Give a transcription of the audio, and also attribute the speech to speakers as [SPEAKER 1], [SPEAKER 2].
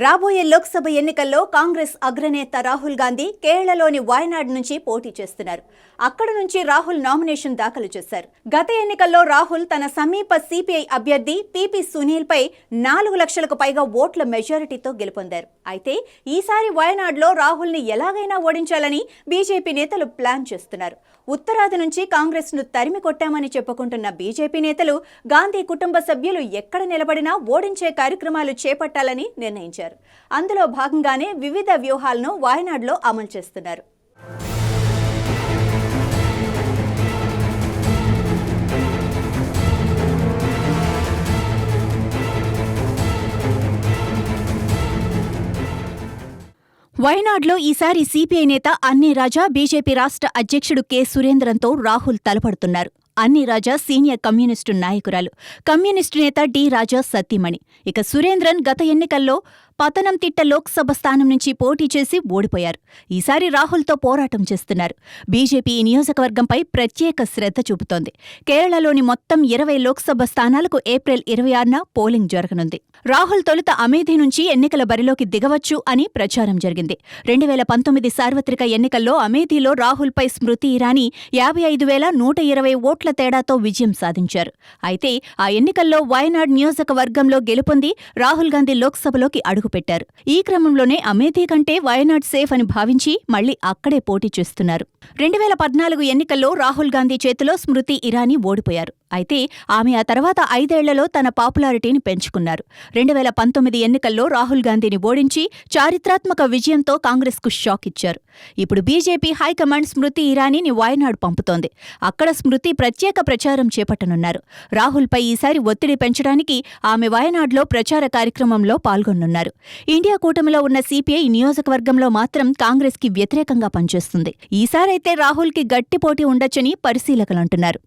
[SPEAKER 1] రాబోయే లోక్సభ ఎన్నికల్లో కాంగ్రెస్ అగ్రనేత రాహుల్ గాంధీ కేరళలోని వాయనాడ్ నుంచి పోటీ చేస్తున్నారు. అక్కడ నుంచి రాహుల్ నామినేషన్ దాఖలు చేశారు. గత ఎన్నికల్లో రాహుల్ తన సమీప సిపిఐ అభ్యర్థి పిపి సునీల్ పై 4 లక్షలకు పైగా ఓట్ల మెజారిటీతో గెలుపొందారు. అయితే ఈసారి వాయనాడ్లో రాహుల్ ని ఎలాగైనా ఓడించాలని బీజేపీ నేతలు ప్లాన్ చేస్తున్నారు. ఉత్తరాది నుంచి కాంగ్రెస్ ను తరిమి కొట్టామని చెప్పుకుంటున్న బీజేపీ నేతలు గాంధీ కుటుంబ సభ్యులు ఎక్కడ నిలబడినా ఓడించే కార్యక్రమాలు చేపట్టాలని నిర్ణయించారు. అందులో భాగంగానే వివిధ వ్యూహాలను వాయనాడ్లో అమలు చేస్తున్నారు. వయనాడ్లో ఈసారి సిపిఐ నేత అన్నీ రాజా, బీజేపీ రాష్ట్ర అధ్యక్షుడు కె సురేంద్రన్తో రాహుల్ తలపడుతున్నారు. అన్నీ రాజా సీనియర్ కమ్యూనిస్టు నాయకురాలు, కమ్యూనిస్టు నేత డి రాజా సతీమణి. ఇక సురేంద్రన్ గత ఎన్నికల్లో పతనంతిట్ట లోక్సభ స్థానం నుంచి పోటీ చేసి ఓడిపోయారు. ఈసారి రాహుల్తో పోరాటం చేస్తున్నారు. బీజేపీ ఈ నియోజకవర్గంపై ప్రత్యేక శ్రద్ధ చూపుతోంది. కేరళలోని మొత్తం 20 లోక్సభ స్థానాలకు ఏప్రిల్ 26న పోలింగ్ జరగనుంది. రాహుల్ తొలుత అమేథీ నుంచి ఎన్నికల బరిలోకి దిగవచ్చు అని ప్రచారం జరిగింది. 2019 సార్వత్రిక ఎన్నికల్లో అమేథీలో రాహుల్పై స్మృతి ఇరానీ 55,120 ఓట్ల తేడాతో విజయం సాధించారు. అయితే ఆ ఎన్నికల్లో వయనాడ్ నియోజకవర్గంలో గెలుపొంది రాహుల్ గాంధీ లోక్సభలోకి అడుగుపెట్టారు. ఈ క్రమంలోనే అమేథీ కంటే వయనాడ్ సేఫ్ అని భావించి మళ్లీ అక్కడే పోటీ చేస్తున్నారు. 2014 ఎన్నికల్లో రాహుల్ గాంధీ చేతిలో స్మృతి ఇరానీ ఓడిపోయారు. అయితే ఆమె ఆ తర్వాత 5 ఏళ్లలో తన పాపులారిటీని పెంచుకున్నారు. 2019 ఎన్నికల్లో రాహుల్ గాంధీని ఓడించి చారిత్రాత్మక విజయంతో కాంగ్రెస్కు షాక్ ఇచ్చారు. ఇప్పుడు బీజేపీ హైకమాండ్ స్మృతి ఇరానీని వాయనాడ్ పంపుతోంది. అక్కడ స్మృతి ప్రత్యేక ప్రచారం చేపట్టనున్నారు. రాహుల్పై ఈసారి ఒత్తిడి పెంచడానికి ఆమె వాయనాడ్లో ప్రచార కార్యక్రమంలో పాల్గొనున్నారు. ఇండియా కూటమిలో ఉన్న సిపిఐ నియోజకవర్గంలో మాత్రం కాంగ్రెస్కి వ్యతిరేకంగా పనిచేస్తుంది. ఈసారైతే రాహుల్కి గట్టి పోటీ ఉండొచ్చని పరిశీలకులంటున్నారు.